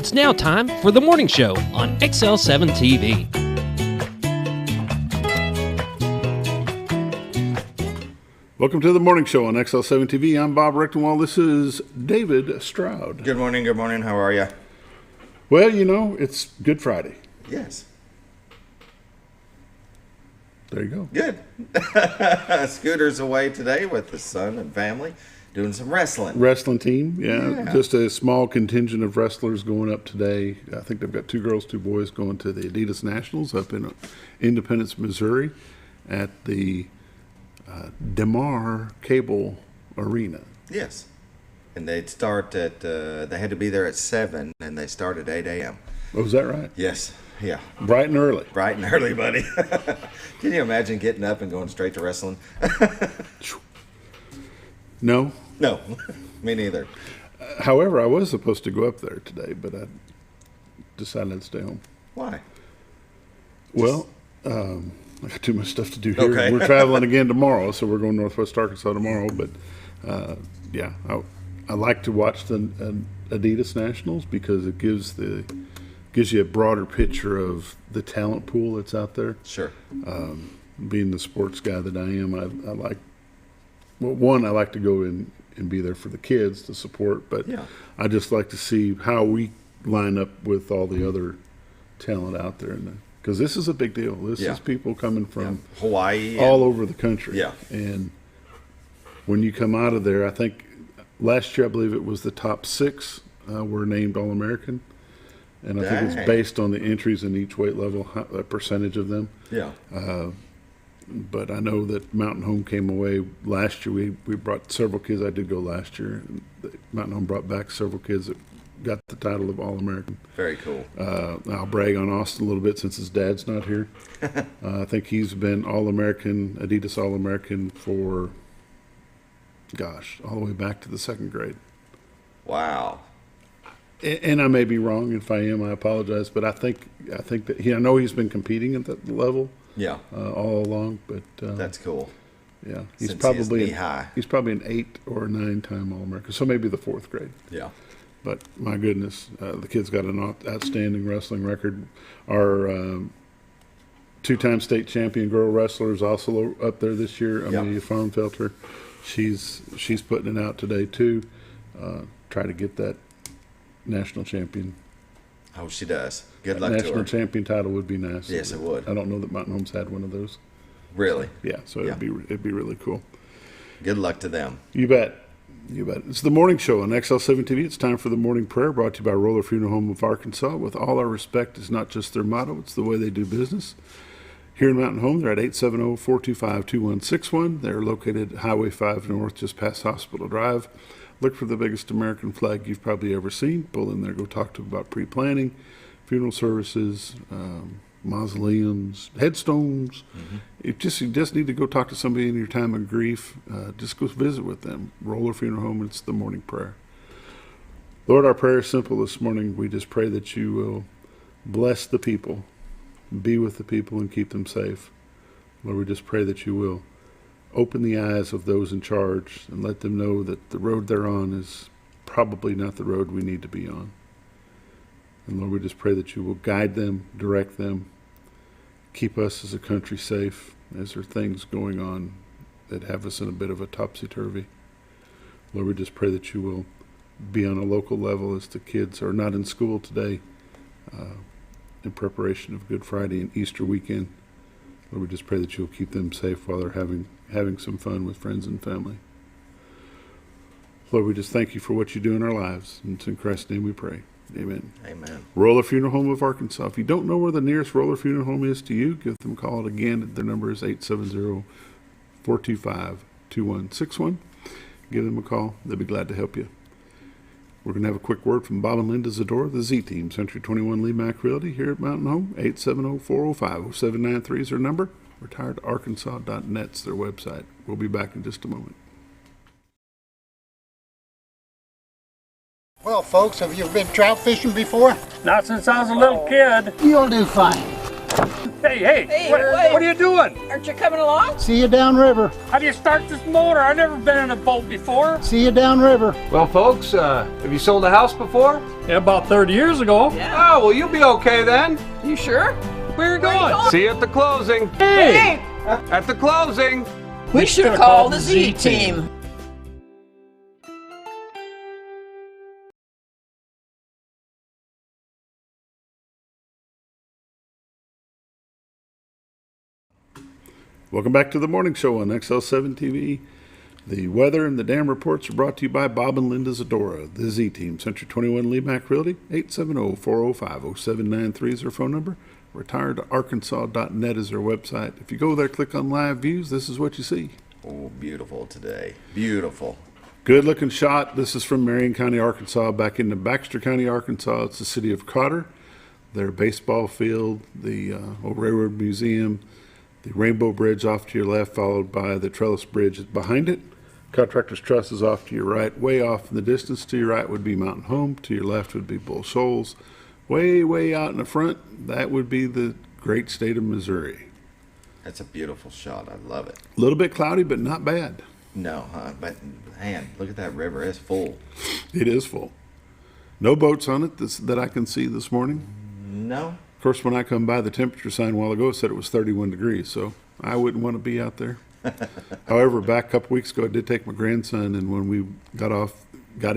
It's now time for the morning show on XL7-TV. Welcome to the morning show on XL7-TV. I'm Bob Rechtenwald. This is David Stroud. Good morning, how are you? Well, you know, it's Good Friday. Yes. There you go. Good. Scooter's away today with his son and family doing some wrestling. Wrestling team, yeah. Just a small contingent of wrestlers going up today. I think they've got 2 girls, 2 boys going to the Adidas Nationals up in Independence, Missouri at the DeMar Cable Arena. Yes. And they'd start at, they had to be there at 7 and they start at 8 a.m. Oh, is that right? Yes. Yeah. Bright and early. Bright and early, buddy. Can you imagine getting up and going straight to wrestling? No. No, me neither. However, I was supposed to go up there today, but I decided to stay home. Why? Well, I got too much stuff to do here. Okay. We're traveling again tomorrow, so we're going Northwest Arkansas tomorrow. But yeah, I like to watch the Adidas Nationals because it gives you a broader picture of the talent pool that's out there. Sure. Being the sports guy that I am, I like. Well, one, I like to go in and be there for the kids to support, but Yeah. I just like to see how we line up with all the other talent out there, because this is a big deal. This Yeah. is people coming from Hawaii. all over the country. Yeah. And when you come out of there, I think last year I believe it was the top 6 were named All-American, and I think it's Dang. based on the entries in each weight level, a percentage of them. Yeah. But I know that Mountain Home came away last year. We brought several kids. I did go last year. And Mountain Home brought back several kids that got the title of All-American. Very cool. I'll brag on Austin a little bit since his dad's not here. I think he's been All-American, Adidas All-American for, gosh, all the way back to the 2nd grade. Wow. And I may be wrong. If I am, I apologize. But I think that I know he's been competing at that level. Yeah. All along, but That's cool. yeah, he's Since he is probably knee-high. he's probably an 8 or 9-time All-American, so maybe the 4th grade. Yeah. But my goodness, the kid's got an outstanding wrestling record. Our 2-time state champion girl wrestler is also up there this year. Amelia Farnfelter, she's putting it out today too. Try to get that national champion. Oh, she does. Good luck to National her. champion title would be nice. Yes, it would. I don't know that Mountain Home's had one of those. Really? Yeah, so Yeah. it'd be really cool. Good luck to them. You bet. You bet. It's the morning show on XL7-TV. It's time for the morning prayer brought to you by Roller Funeral Home of Arkansas. With all our respect is not just their motto, it's the way they do business. Here in Mountain Home, they're at 870-425-2161. They're located at Highway 5 North, just past Hospital Drive. Look for the biggest American flag you've probably ever seen. Pull in there, go talk to them about pre-planning, funeral services, mausoleums, headstones. You just need to go talk to somebody in your time of grief. Just go visit with them. Roller Funeral Home, it's the morning prayer. Lord, our prayer is simple this morning. We just pray that you will bless the people, be with the people, and keep them safe. Lord, we just pray that you will open the eyes of those in charge and let them know that the road they're on is probably not the road we need to be on. And Lord, we just pray that you will guide them, direct them, keep us as a country safe as there are things going on that have us in a bit of a topsy-turvy. Lord, we just pray that you will be on a local level as the kids are not in school today in preparation of Good Friday and Easter weekend. Lord, we just pray that you'll keep them safe while they're having some fun with friends and family. Lord, we just thank you for what you do in our lives. And it's in Christ's name we pray. Amen. Amen. Roller Funeral Home of Arkansas. If you don't know where the nearest Roller Funeral Home is to you, give them a call. Again, their number is 870-425-2161. Give them a call. They'll be glad to help you. We're going to have a quick word from Bob and Linda Zdora, the Z-Team, Century 21 LeMac Realty here at Mountain Home. 870-405-0793 is their number. RetiredArkansas.net's their website. We'll be back in just a moment. Well, folks, have you been trout fishing before? Not since I was a little kid. You'll do fine. Hey, What are you doing? Aren't you coming along? See you downriver. How do you start this motor? I've never been in a boat before. See you downriver. Well, folks, have you sold a house before? Yeah, about 30 years ago. Yeah. Oh, well, you'll be okay then. You sure? Where are you going? See you at the closing. Hey! At the closing. We should have called the Z team. Welcome back to the morning show on XL7-TV. The weather and the dam reports are brought to you by Bob and Linda Zdora, the Z Team, Century 21 LeMac Realty. 870-405-0793 is their phone number. Retiredarkansas.net is their website. If you go there, click on live views, this is what you see. Oh, beautiful today. Beautiful. Good looking shot. This is from Marion County, Arkansas, back into Baxter County, Arkansas. It's the city of Cotter. Their baseball field, the old Railroad Museum, the Rainbow Bridge off to your left, followed by the Trellis Bridge behind it. Contractor's Trust is off to your right. Way off in the distance to your right would be Mountain Home. To your left would be Bull Shoals. Way, way out in the front, that would be the great state of Missouri. That's a beautiful shot. I love it. A little bit cloudy, but not bad. No, but man, look at that river. It's full. It is full. No boats on it that I can see this morning. No. Of course, when I come by, the temperature sign a while ago said it was 31 degrees, so I wouldn't want to be out there. However, back a couple weeks ago, I did take my grandson, and when we got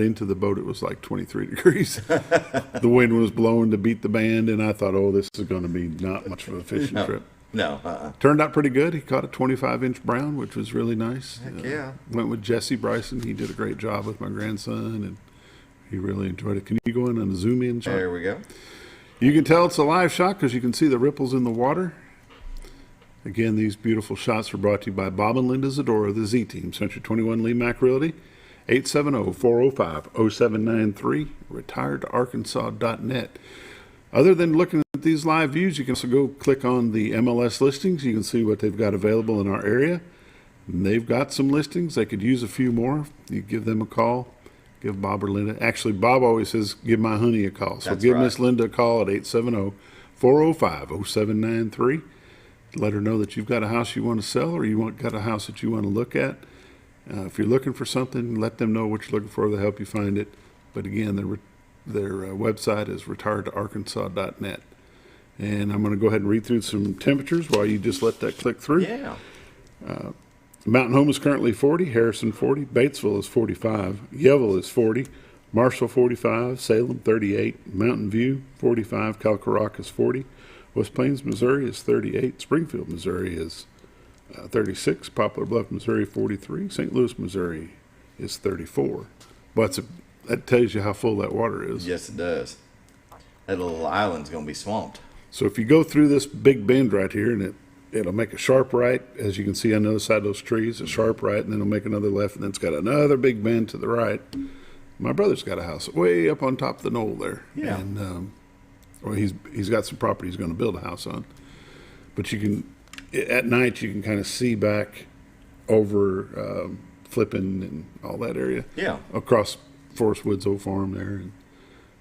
into the boat, it was like 23 degrees. The wind was blowing to beat the band, and I thought, oh, this is going to be not much of a fishing trip. No. Turned out pretty good. He caught a 25-inch brown, which was really nice. Heck yeah. Went with Jesse Bryson. He did a great job with my grandson, and he really enjoyed it. Can you go in on a zoom-in shot? There we go. You can tell it's a live shot because you can see the ripples in the water. Again, these beautiful shots are brought to you by Bob and Linda Zdora, the Z Team, Century 21 LeMac Realty, 870-405-0793, retiredarkansas.net. Other than looking at these live views, you can also go click on the MLS listings. You can see what they've got available in our area. And they've got some listings. They could use a few more. You give them a call. Give Bob or Linda. Actually, Bob always says, give my honey a call. So That's give right. Miss Linda a call at 870-405-0793. Let her know that you've got a house you want to sell or got a house that you want to look at. If you're looking for something, let them know what you're looking for. They'll help you find it. But again, their website is retiredarkansas.net. And I'm going to go ahead and read through some temperatures while you just let that click through. Yeah. Mountain Home is currently 40, Harrison 40, Batesville is 45, Yellville is 40, Marshall 45, Salem 38, Mountain View 45, Calcarac is 40, West Plains, Missouri is 38, Springfield, Missouri is 36, Poplar Bluff, Missouri 43, St. Louis, Missouri is 34. But that tells you how full that water is. Yes, it does. That little island's going to be swamped. So if you go through this big bend right here, and it'll make a sharp right, as you can see on the other side of those trees, a sharp right, and then it'll make another left, and then it's got another big bend to the right. My brother's got a house way up on top of the knoll there. Yeah. And he's got some property he's going to build a house on. But at night, you can kind of see back over Flippin and all that area. Yeah. Across Forest Woods Old Farm there. And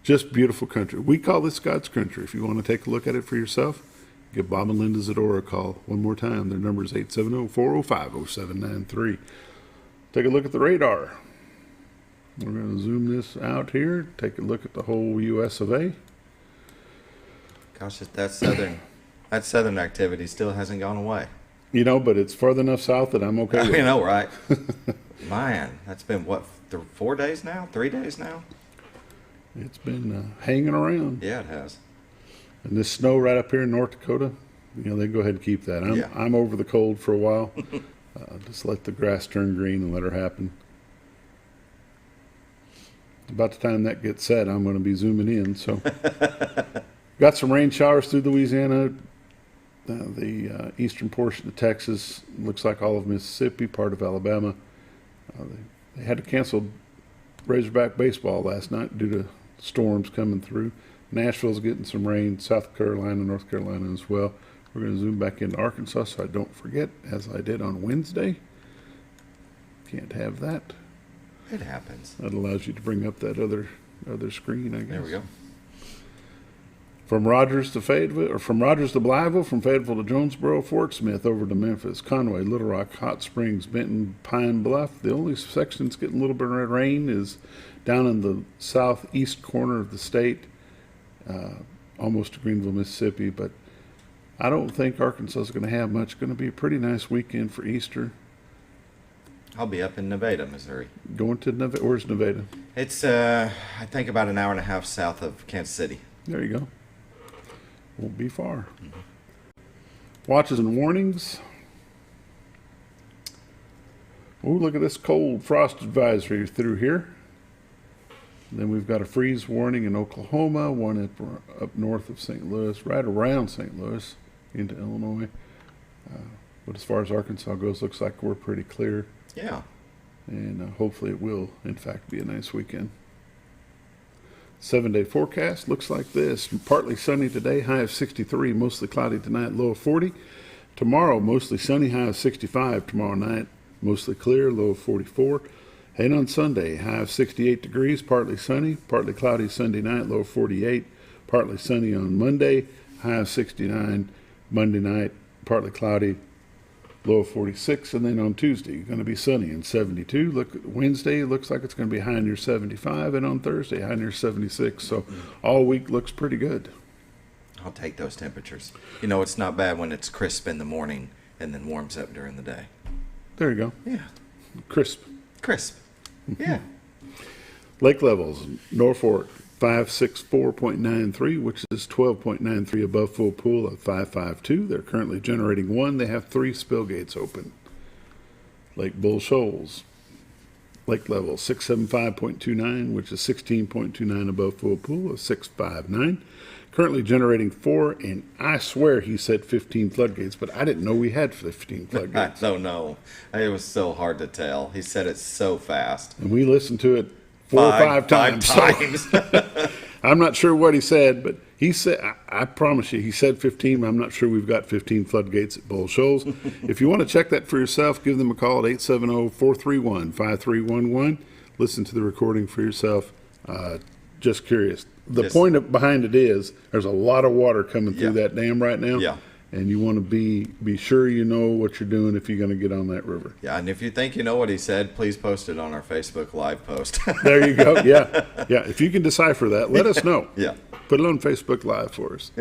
just beautiful country. We call this God's country. If you want to take a look at it for yourself, give Bob and Linda Zdora a call one more time. Their number is 870-405-0793. Take a look at the radar. We're going to zoom this out here. Take a look at the whole U.S. of A. Gosh, that southern activity still hasn't gone away. You know, but it's far enough south that I'm okay with You it. know, right? Man, that's been, 4 days now? 3 days now? It's been hanging around. Yeah, it has. And this snow right up here in North Dakota, they go ahead and keep that. I'm over the cold for a while. Just let the grass turn green and let her happen. About the time that gets set, I'm going to be zooming in. So, got some rain showers through Louisiana, the eastern portion of Texas, looks like all of Mississippi, part of Alabama. They had to cancel Razorback baseball last night due to storms coming through. Nashville's getting some rain, South Carolina, North Carolina as well. We're going to zoom back into Arkansas so I don't forget, as I did on Wednesday. Can't have that. It happens. That allows you to bring up that other screen, I guess. There we go. From Rogers to Fayetteville, or from Rogers to Blytheville, from Fayetteville to Jonesboro, Fort Smith, over to Memphis, Conway, Little Rock, Hot Springs, Benton, Pine Bluff. The only section that's getting a little bit of rain is down in the southeast corner of the state, almost to Greenville, Mississippi. But I don't think Arkansas is going to have much. It's going to be a pretty nice weekend for Easter. I'll be up in Nevada, Missouri. Going to Nevada. Where's Nevada? It's, I think, about an hour and a half south of Kansas City. There you go. Won't be far. Watches and warnings. Oh, look at this cold frost advisory through here. Then we've got a freeze warning in Oklahoma, one up north of St. Louis, right around St. Louis into Illinois. But as far as Arkansas goes, looks like we're pretty clear. Yeah. And hopefully it will, in fact, be a nice weekend. 7-day forecast looks like this. Partly sunny today, high of 63. Mostly cloudy tonight, low of 40. Tomorrow, mostly sunny, high of 65. Tomorrow night, mostly clear, low of 44. And on Sunday, high of 68 degrees, partly sunny, partly cloudy Sunday night, low of 48. Partly sunny on Monday, high of 69. Monday night, partly cloudy, low of 46. And then on Tuesday, going to be sunny and 72. Look, Wednesday looks like it's going to be high near 75. And on Thursday, high near 76. So all week looks pretty good. I'll take those temperatures. You know, it's not bad when it's crisp in the morning and then warms up during the day. There you go. Yeah. Crisp. Crisp. Yeah. Lake levels, Norfolk 564.93, which is 12.93 above full pool of 552. They're currently generating 1. They have 3 spill gates open. Lake Bull Shoals, lake level 675.29, which is 16.29 above full pool of 659. Currently generating 4, and I swear he said 15 floodgates, but I didn't know we had 15 floodgates. I don't know. It was so hard to tell. He said it so fast. And we listened to it four or five times. So I'm not sure what he said, but he said, I promise you, he said 15, but I'm not sure we've got 15 floodgates at Bull Shoals. If you want to check that for yourself, give them a call at 870-431-5311. Listen to the recording for yourself. Just curious. The point behind it is there's a lot of water coming through that dam right now. Yeah. And you want to be sure you know what you're doing if you're going to get on that river. Yeah, and if you think you know what he said, please post it on our Facebook Live post. There you go. Yeah. Yeah. If you can decipher that, let us know. Yeah. Put it on Facebook Live for us.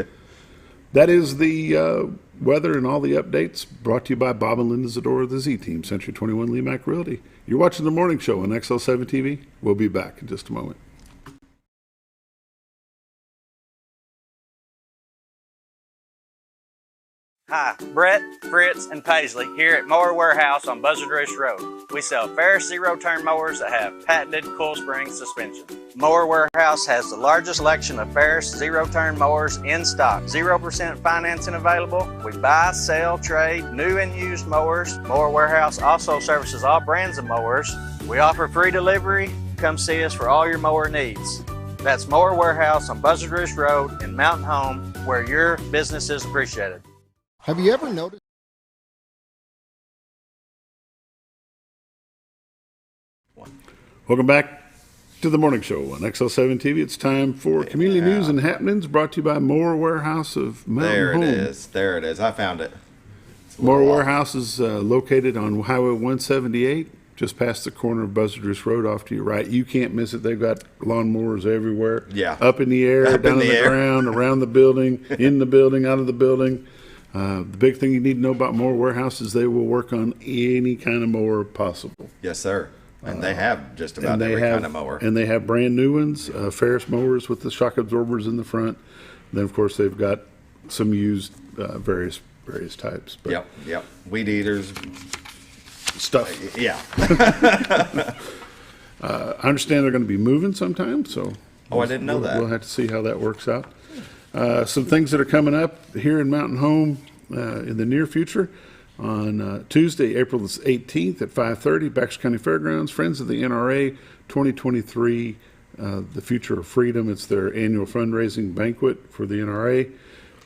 That is the weather and all the updates brought to you by Bob and Linda Zdora, the Z-Team, Century 21 LeMac Realty. You're watching The Morning Show on XL7-TV. We'll be back in just a moment. Hi, Brett, Fritz, and Paisley here at Mower Warehouse on Buzzard Roost Road. We sell Ferris zero-turn mowers that have patented coil spring suspension. Mower Warehouse has the largest selection of Ferris zero-turn mowers in stock. 0% financing available. We buy, sell, trade new and used mowers. Mower Warehouse also services all brands of mowers. We offer free delivery. Come see us for all your mower needs. That's Mower Warehouse on Buzzard Roost Road in Mountain Home, where your business is appreciated. Have you ever noticed? Welcome back to the morning show on XL7-TV. It's time for community news and happenings brought to you by Mower Warehouse of Mountain Home. There it is. I found it. Mower Warehouse is located on Highway 178, just past the corner of Buzzard Roost Road off to your right. You can't miss it. They've got lawnmowers everywhere. Yeah. Up in the air, down in the ground, around the building, in the building, out of the building. The big thing you need to know about Mower Warehouse is they will work on any kind of mower possible. Yes, sir. And they have just about every kind of mower. And they have brand new ones, Ferris mowers with the shock absorbers in the front. And then, of course, they've got some used various types. But Yep. Weed eaters. Stuff. Yeah. I understand they're going to be moving sometime, so. I didn't know that. We'll have to see how that works out. Some things that are coming up here in Mountain Home in the near future. On Tuesday, April the 18th at 5:30, Baxter County Fairgrounds, Friends of the NRA 2023, The Future of Freedom. It's their annual fundraising banquet for the NRA.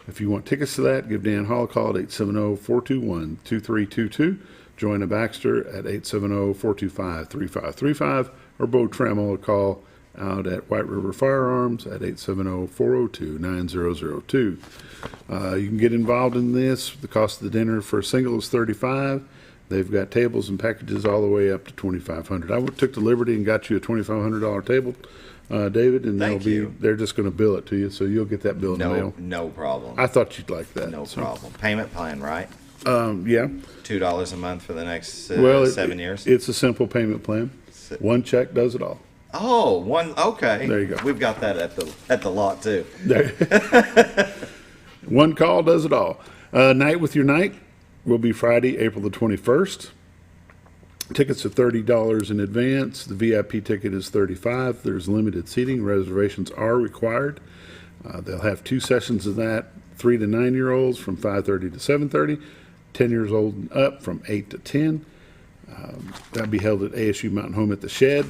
If you want tickets to that, give Dan Hall a call at 870-421-2322. Joanna Baxter at 870-425-3535, or Bo Trammell a call out at White River Firearms at 870-402-9002. You can get involved in this. The cost of the dinner for a single is $35. They've got tables and packages all the way up to $2,500. I took the liberty and got you a $2,500 table, David, and they're just going to bill it to you, so you'll get that bill in the mail. No problem. I thought you'd like that. No problem. Payment plan, right? Yeah. $2 a month for the next 7 years? It's a simple payment plan. One check does it all. Oh, okay. There you go. We've got that at the lot too. One call does it all. Night with Your Night will be Friday, April the 21st. Tickets are $30 in advance. The VIP ticket is $35. There's limited seating. Reservations are required. They'll have 2 sessions of that, 3 to 9-year-olds from 5:30 to 7:30, 10 years old and up from 8 to 10. That'll be held at ASU Mountain Home at the Shed.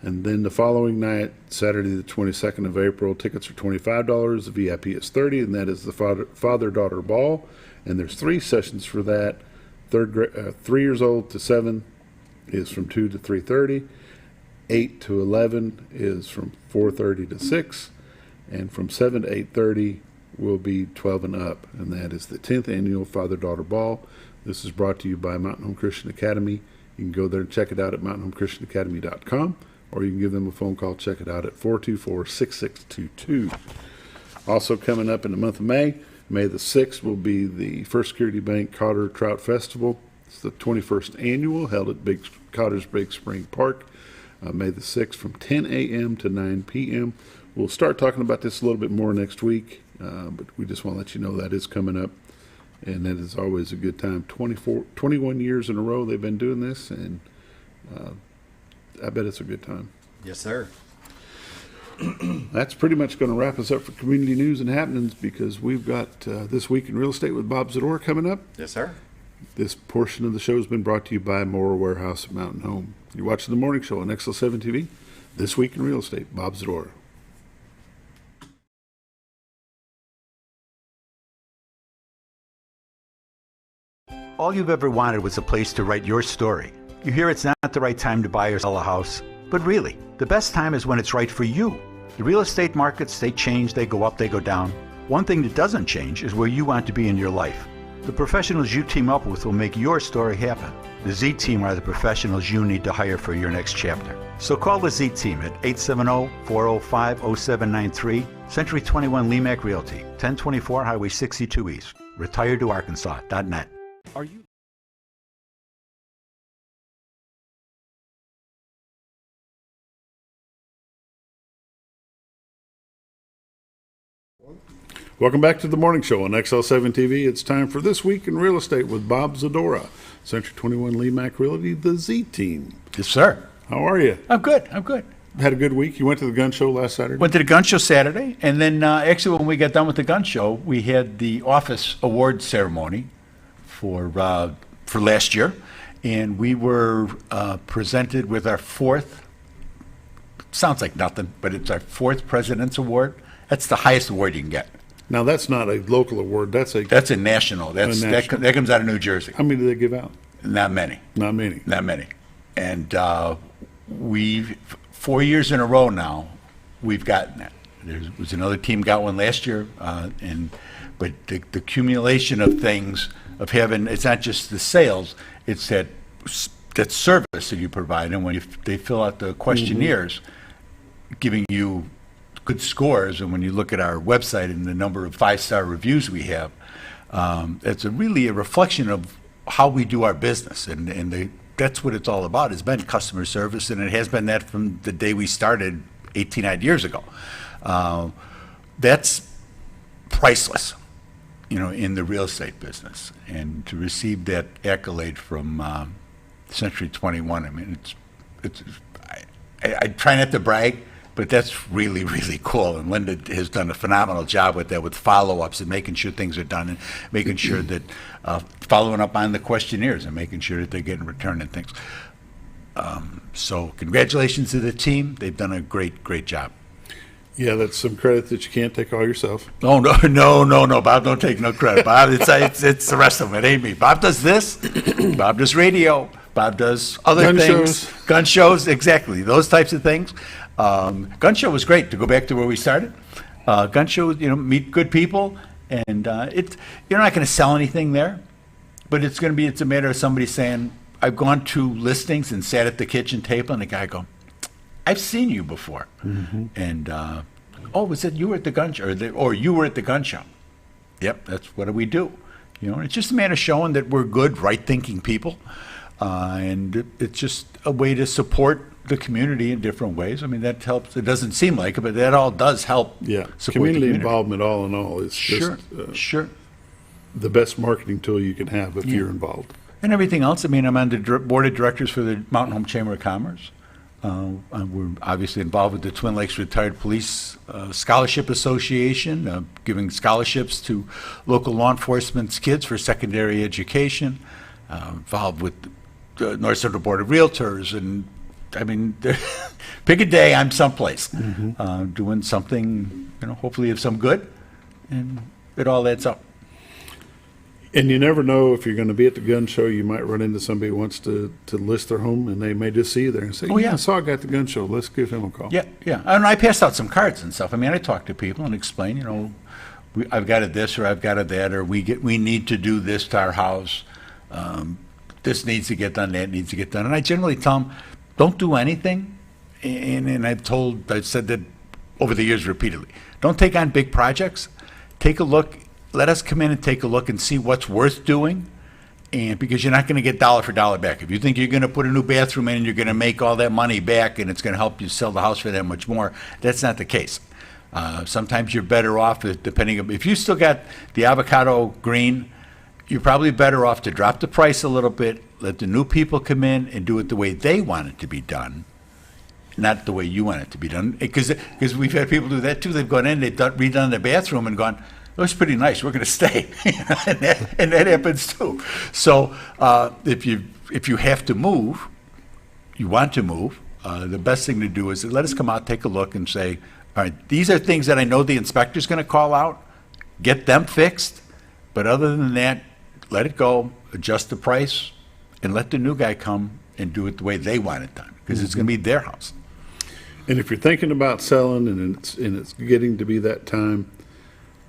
And then the following night, Saturday the 22nd of April, tickets are $25. The VIP is $30, and that is the father-daughter ball. And there's 3 sessions for that. 3 years old to 7 is from 2 to 3:30. 8 to 11 is from 4:30 to 6. And from 7 to 8:30 will be 12 and up. And that is the 10th annual father-daughter ball. This is brought to you by Mountain Home Christian Academy. You can go there and check it out at mountainhomechristianacademy.com, or you can give them a phone call. Check it out at 424-6622. Also coming up in the month of May the 6th will be the First Security Bank Cotter Trout Festival. It's the 21st annual, held at Cotter's Big Spring Park, May the 6th from 10 a.m. to 9 p.m. We'll start talking about this a little bit more next week, but we just want to let you know that is coming up, and that is always a good time. 21 years in a row they've been doing this, and I bet it's a good time. Yes, sir. That's pretty much going to wrap us up for community news and happenings, because we've got This Week in Real Estate with Bob Zdora coming up. Yes, sir. This portion of the show has been brought to you by Mower Warehouse at Mountain Home. You're watching The Morning Show on XL7-TV. This Week in Real Estate, Bob Zdora. All you've ever wanted was a place to write your story. You hear it's not the right time to buy or sell a house, but really, the best time is when it's right for you. The real estate markets, they change, they go up, they go down. One thing that doesn't change is where you want to be in your life. The professionals you team up with will make your story happen. The Z Team are the professionals you need to hire for your next chapter. So call the Z Team at 870-405-0793, Century 21 LeMac Realty, 1024 Highway 62 East, retiredtoarkansas.net. Are you? Welcome back to the Morning Show on XL7-TV. It's time for This Week in Real Estate with Bob Zdora, Century 21 LeMac Realty, the Z Team. Yes, sir. How are you? I'm good. Had a good week? You went to the gun show last Saturday? Went to the gun show Saturday, and then actually when we got done with the gun show, we had the office award ceremony for last year, and we were presented with our 4th, sounds like nothing, but it's our 4th President's Award. That's the highest award you can get. Now, that's not a local award. That's a national. national. That comes out of New Jersey. How many do they give out? Not many. Not many. And we've 4 years in a row now, we've gotten that. There was another team got one last year, but the accumulation of things, of having, it's not just the sales, it's that service that you provide. And when they fill out the questionnaires, giving you good scores, and when you look at our website and the number of 5-star reviews we have, it's really a reflection of how we do our business, and that's what it's all about. It's been customer service, and it has been that from the day we started 18 odd years ago. That's priceless, in the real estate business, and to receive that accolade from Century 21, I mean, I try not to brag, but that's really, really cool. And Linda has done a phenomenal job with that, with follow-ups and making sure things are done, and making sure that following up on the questionnaires and making sure that they're getting returned and things. So congratulations to the team. They've done a great, great job. Yeah, that's some credit that you can't take all yourself. Oh, no. Bob don't take no credit. Bob, it's the rest of them. It ain't me. Bob does this. Bob does radio. Bob does other Gun things. shows. Gun shows, exactly. Those types of things. Gun show was great, to go back to where we started. Gun show, meet good people, and you're not going to sell anything there, but it's a matter of somebody saying, I've gone to listings and sat at the kitchen table, and the guy go, I've seen you before. And, was it you were at the gun show, or you were at the gun show? Yep, that's what we do. It's just a matter of showing that we're good, right-thinking people, and it's just a way to support the community in different ways. I mean, that helps. It doesn't seem like it, but that all does help. Yeah, support community the involvement, all in all, is Sure, just sure. the best marketing tool you can have if you're involved. And everything else. I mean, I'm on the board of directors for the Mountain Home Chamber of Commerce. We're obviously involved with the Twin Lakes Retired Police Scholarship Association, giving scholarships to local law enforcement's kids for secondary education. Involved with the North Central Board of Realtors, and I mean, pick a day, I'm someplace doing something, hopefully of some good, and it all adds up. And you never know if you're going to be at the gun show. You might run into somebody who wants to list their home, and they may just see you there and say, I saw a guy at the gun show. Let's give him a call. Yeah. And I passed out some cards and stuff. I mean, I talk to people and explain, I've got a this or I've got a that, or we need to do this to our house. This needs to get done, that needs to get done. And I generally tell them, don't do anything. And I've said that over the years repeatedly. Don't take on big projects. Take a look. Let us come in and take a look and see what's worth doing, and because you're not going to get dollar for dollar back. If you think you're going to put a new bathroom in and you're going to make all that money back and it's going to help you sell the house for that much more, that's not the case. Sometimes you're better off, depending on, if you still got the avocado green, you're probably better off to drop the price a little bit, let the new people come in and do it the way they want it to be done, not the way you want it to be done. Because we've had people do that too. They've gone in, they've redone their bathroom and gone, it was pretty nice. We're going to stay, and that happens too. So if you have to move, you want to move, the best thing to do is let us come out, take a look, and say, all right, these are things that I know the inspector's going to call out. Get them fixed, but other than that, let it go. Adjust the price, and let the new guy come and do it the way they want it done, because it's going to be their house. And if you're thinking about selling and it's getting to be that time,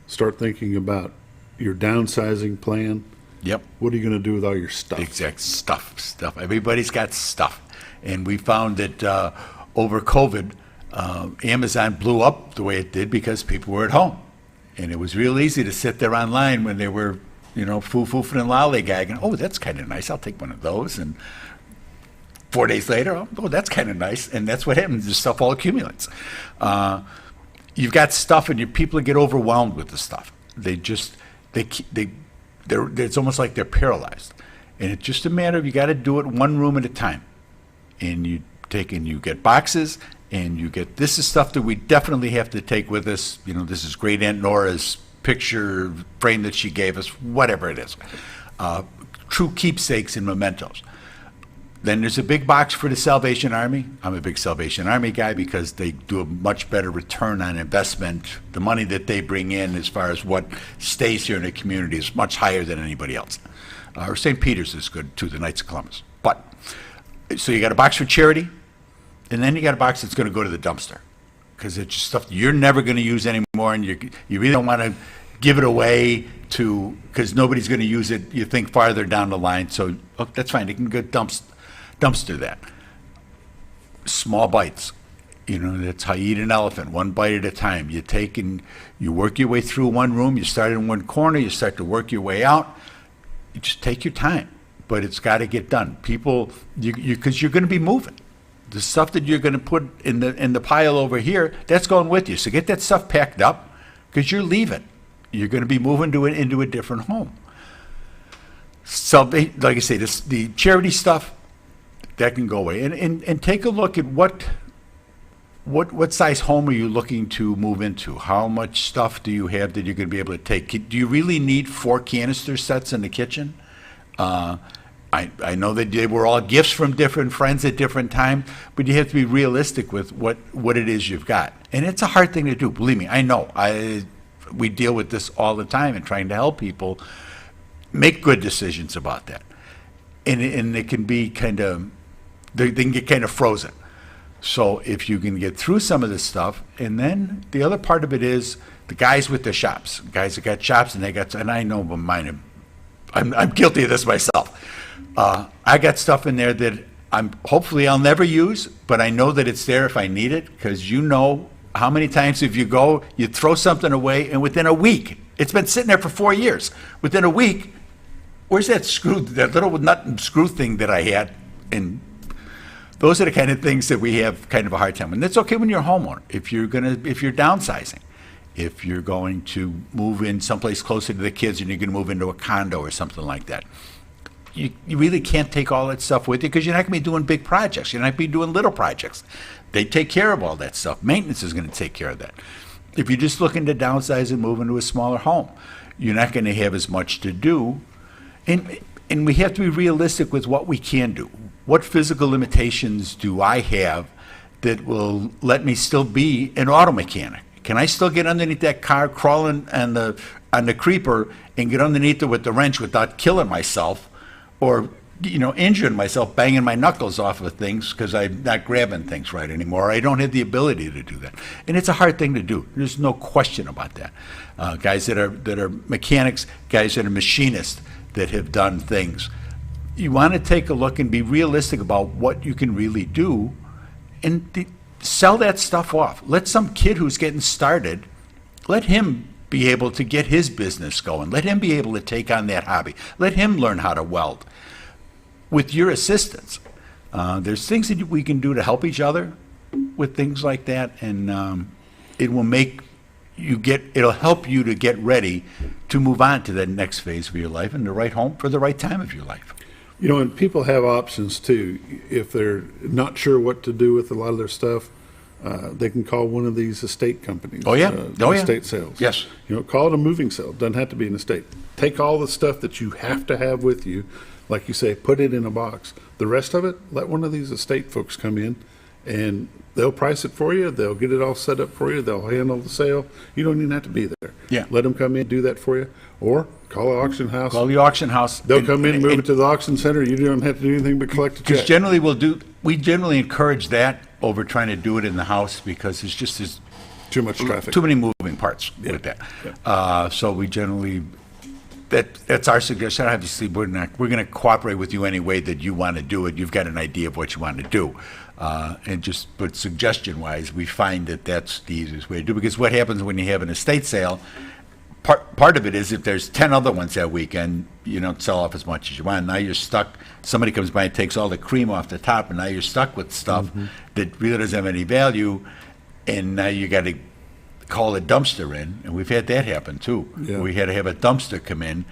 start thinking about your downsizing plan. Yep. What are you going to do with all your stuff? Exact stuff. Everybody's got stuff. And we found that over COVID, Amazon blew up the way it did because people were at home. And it was real easy to sit there online when they were, foo-foofing and lollygagging. Oh, that's kind of nice. I'll take one of those. And 4 days later, oh, that's kind of nice. And that's what happens. The stuff all accumulates. You've got stuff, and your people get overwhelmed with the stuff. It's almost like they're paralyzed, and it's just a matter of you got to do it one room at a time. And you get boxes, and you get, this is stuff that we definitely have to take with us. This is Great Aunt Nora's picture frame that she gave us, whatever it is. True keepsakes and mementos. Then there's a big box for the Salvation Army. I'm a big Salvation Army guy because they do a much better return on investment. The money that they bring in as far as what stays here in the community is much higher than anybody else. Or St. Peter's is good too, the Knights of Columbus. So you got a box for charity, and then you got a box that's going to go to the dumpster because it's just stuff you're never going to use anymore, and you really don't want to give it away because nobody's going to use it, you think, farther down the line. So that's fine. You can go dumpster that. Small bites. That's how you eat an elephant, one bite at a time. You take and you work your way through one room. You start in one corner. You start to work your way out. You just take your time, but it's got to get done. People, because you're going to be moving. The stuff that you're going to put in the pile over here, that's going with you. So get that stuff packed up because you're leaving. You're going to be moving into a different home. So, like I say, the charity stuff, that can go away. And take a look at what size home are you looking to move into? How much stuff do you have that you're going to be able to take? Do you really need 4 canister sets in the kitchen? I know that they were all gifts from different friends at different times, but you have to be realistic with what it is you've got. And it's a hard thing to do. Believe me, I know. We deal with this all the time and trying to help people make good decisions about that. and it can be kind of, they can get kind of frozen. So if you can get through some of this stuff, and then the other part of it is the guys with their shops, guys that got shops, and I know mine. I'm guilty of this myself. I got stuff in there that hopefully I'll never use, but I know that it's there if I need it, because you know how many times if you go, you throw something away, and within a week, it's been sitting there for 4 years. Within a week, where's that screw, that little nut and screw thing that I had? And those are the kind of things that we have kind of a hard time. And that's okay when you're a homeowner. If you're downsizing, if you're going to move in someplace closer to the kids and you're going to move into a condo or something like that, you really can't take all that stuff with you, because you're not going to be doing big projects. You're not going to be doing little projects. They take care of all that stuff. Maintenance is going to take care of that. If you're just looking to downsize and move into a smaller home, you're not going to have as much to do. And we have to be realistic with what we can do. What physical limitations do I have that will let me still be an auto mechanic? Can I still get underneath that car, crawling on the creeper, and get underneath it with the wrench without killing myself, or injuring myself, banging my knuckles off of things because I'm not grabbing things right anymore? I don't have the ability to do that, and it's a hard thing to do. There's no question about that. Guys that are mechanics, guys that are machinists that have done things. You want to take a look and be realistic about what you can really do, and sell that stuff off. Let some kid who's getting started, let him be able to get his business going. Let him be able to take on that hobby. Let him learn how to weld with your assistance. There's things that we can do to help each other with things like that, and it will make it'll help you to get ready to move on to the next phase of your life and the right home for the right time of your life. And people have options too. If they're not sure what to do with a lot of their stuff, they can call one of these estate companies. Oh, yeah. Estate sales. Yes. Call it a moving sale. Doesn't have to be an estate. Take all the stuff that you have to have with you, like you say, put it in a box. The rest of it, let one of these estate folks come in, and they'll price it for you. They'll get it all set up for you. They'll handle the sale. You don't even have to be there. Yeah. Let them come in, do that for you. Or call an auction house. Call the auction house. They'll come in, move it to the auction center. You don't have to do anything but collect a check. Because generally we generally encourage that over trying to do it in the house, because it's just too much traffic. Too many moving parts with that. Yeah. So we generally, that's our suggestion. Obviously, we're going to cooperate with you any way that you want to do it. You've got an idea of what you want to do. But suggestion-wise, we find that that's the easiest way to do it. Because what happens when you have an estate sale, part of it is if there's 10 other ones that weekend, you don't sell off as much as you want. Now you're stuck. Somebody comes by and takes all the cream off the top, and now you're stuck with stuff that really doesn't have any value, and now you got to call a dumpster in, and we've had that happen too. Yeah. We had to have a dumpster come in,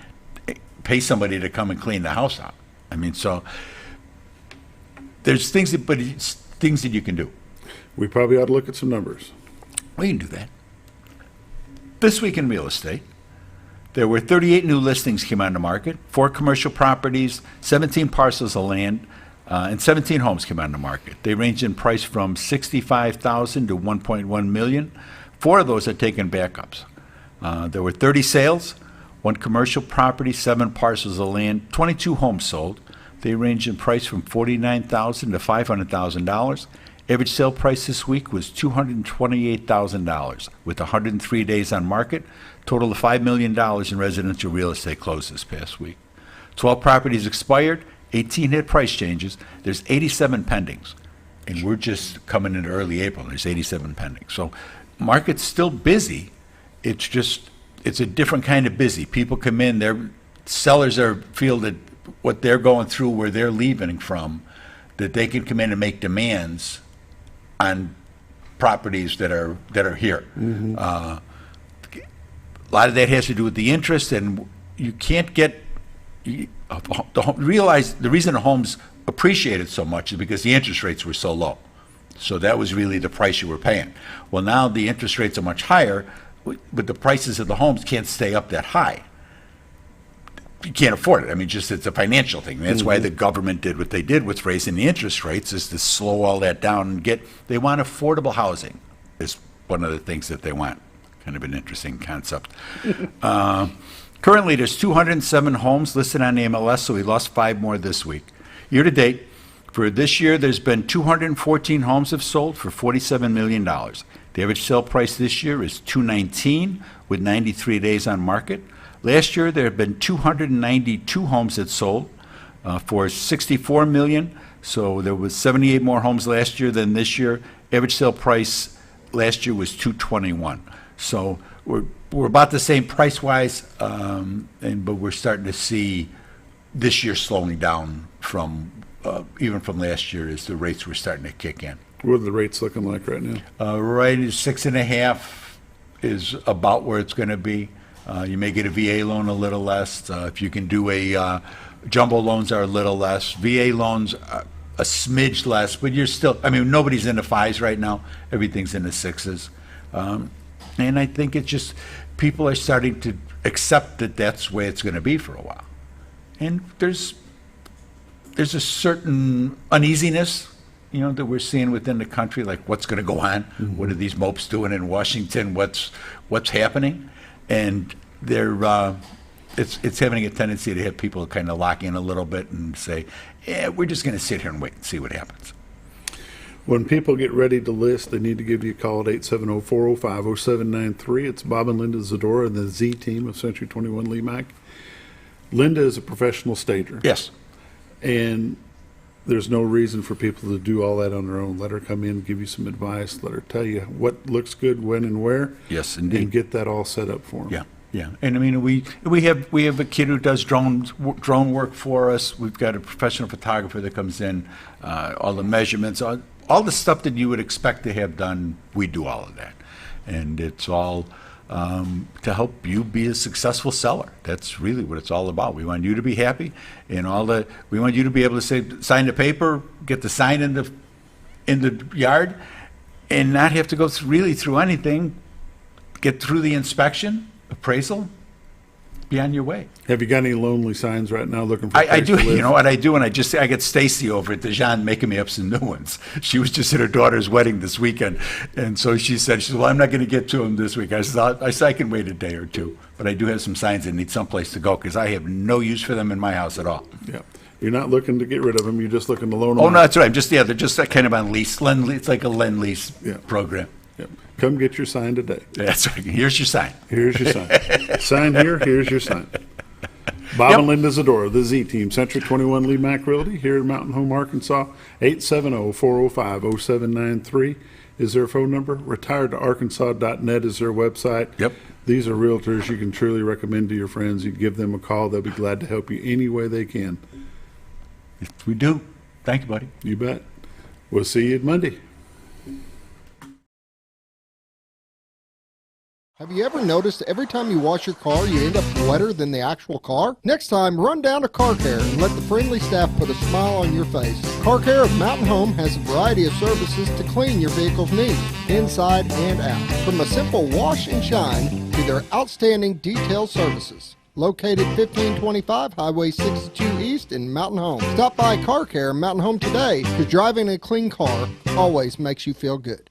pay somebody to come and clean the house out. I mean, so there's things that you can do. We probably ought to look at some numbers. We can do that. This week in real estate, there were 38 new listings came on the market, 4 commercial properties, 17 parcels of land, and 17 homes came on the market. They range in price from $65,000 to $1.1 million. 4 of those are taken backups. There were 30 sales, 1 commercial property, 7 parcels of land, 22 homes sold. They range in price from $49,000 to $500,000. Average sale price this week was $228,000, with 103 days on market. Total of $5 million in residential real estate closed this past week. 12 properties expired, 18 had price changes. There's 87 pendings, and we're just coming into early April. There's 87 pending. So market's still busy. It's a different kind of busy. People come in, their sellers feel that what they're going through, where they're leaving from, that they can come in and make demands on properties that are here. Mm-hmm. A lot of that has to do with the interest, and you can't realize the reason the homes appreciated so much is because the interest rates were so low. So that was really the price you were paying. Well, now the interest rates are much higher, but the prices of the homes can't stay up that high. You can't afford it. I mean, it's a financial thing. That's why the government did what they did with raising the interest rates, is to slow all that down and they want affordable housing is one of the things that they want. Kind of an interesting concept. Currently, there's 207 homes listed on the MLS, so we lost 5 more this week. Year to date, for this year, there's been 214 homes have sold for $47 million. The average sale price this year is $219 with 93 days on market. Last year, there have been 292 homes that sold for $64 million. So there was 78 more homes last year than this year. Average sale price last year was $221. So we're about the same price-wise, but we're starting to see this year slowing down from even from last year as the rates were starting to kick in. What are the rates looking like right now? Right, 6.5 is about where it's going to be. You may get a VA loan a little less. If you can do a jumbo loans are a little less. VA loans are a smidge less, but you're still. I mean, nobody's in the 5s right now. Everything's in the 6s, and I think it's just people are starting to accept that that's the way it's going to be for a while. And there's a certain uneasiness, that we're seeing within the country, like what's going to go on. Mm-hmm. What are these mopes doing in Washington? What's happening? And it's having a tendency to have people kind of lock in a little bit and say, we're just going to sit here and wait and see what happens. When people get ready to list, they need to give you a call at 870-405-0793. It's Bob and Linda Zdora and the Z team of Century 21 LeMac. Linda is a professional stager. Yes. And there's no reason for people to do all that on their own. Let her come in, give you some advice. Let her tell you what looks good, when and where. Yes, indeed. And get that all set up for them. Yeah, yeah. And I mean, we have a kid who does drone work for us. We've got a professional photographer that comes in, all the measurements, all the stuff that you would expect to have done. We do all of that, and it's all to help you be a successful seller. That's really what it's all about. We want you to be happy, and we want you to be able to sign the paper, get the sign in the yard, and not have to go through anything. Get through the inspection, appraisal, be on your way. Have you got any lonely signs right now looking for I do. You know what I do? And I get Stacy over at Dijon making me up some new ones. She was just at her daughter's wedding this weekend, and so she said, well, I'm not going to get to them this week. I said, I can wait a day or two, but I do have some signs that need someplace to go because I have no use for them in my house at all. Yeah. You're not looking to get rid of them. You're just looking to loan them. Oh, no, that's right. They're just kind of on lease. It's like a lend-lease program. Yep. Come get your sign today. That's right. Here's your sign. Here's your sign. Sign here. Here's your sign. Bob and Linda Zdora, the Z Team, Century 21 LeMac Realty, here in Mountain Home, Arkansas. 870-405-0793 is their phone number. Retiredtoarkansas.net is their website. Yep. These are realtors you can truly recommend to your friends. You give them a call. They'll be glad to help you any way they can. Yes, we do. Thank you, buddy. You bet. We'll see you Monday. Have you ever noticed every time you wash your car, you end up wetter than the actual car? Next time, run down to Car Care and let the friendly staff put a smile on your face. Car Care of Mountain Home has a variety of services to clean your vehicle's needs, inside and out. From a simple wash and shine to their outstanding detailed services. Located 1525 Highway 62 East in Mountain Home. Stop by Car Care Mountain Home today, because driving a clean car always makes you feel good.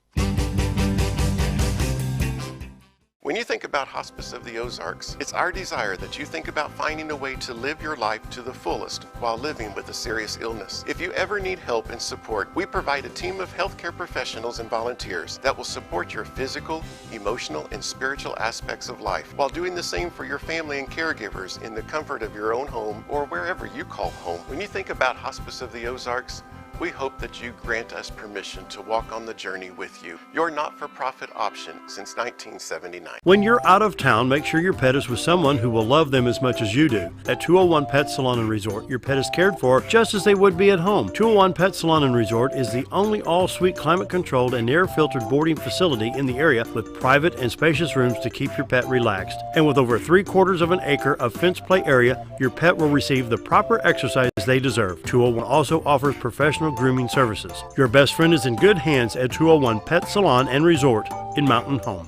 When you think about Hospice of the Ozarks, it's our desire that you think about finding a way to live your life to the fullest while living with a serious illness. If you ever need help and support, we provide a team of healthcare professionals and volunteers that will support your physical, emotional, and spiritual aspects of life while doing the same for your family and caregivers in the comfort of your own home or wherever you call home. When you think about Hospice of the Ozarks, we hope that you grant us permission to walk on the journey with you. Your not-for-profit option since 1979. When you're out of town, make sure your pet is with someone who will love them as much as you do. At 201 Pet Salon and Resort, your pet is cared for just as they would be at home. 201 Pet Salon and Resort is the only all-suite climate-controlled and air-filtered boarding facility in the area with private and spacious rooms to keep your pet relaxed. And with over 3/4 of an acre of fenced play area, your pet will receive the proper exercise they deserve. 201 also offers professional grooming services. Your best friend is in good hands at 201 Pet Salon and Resort in Mountain Home.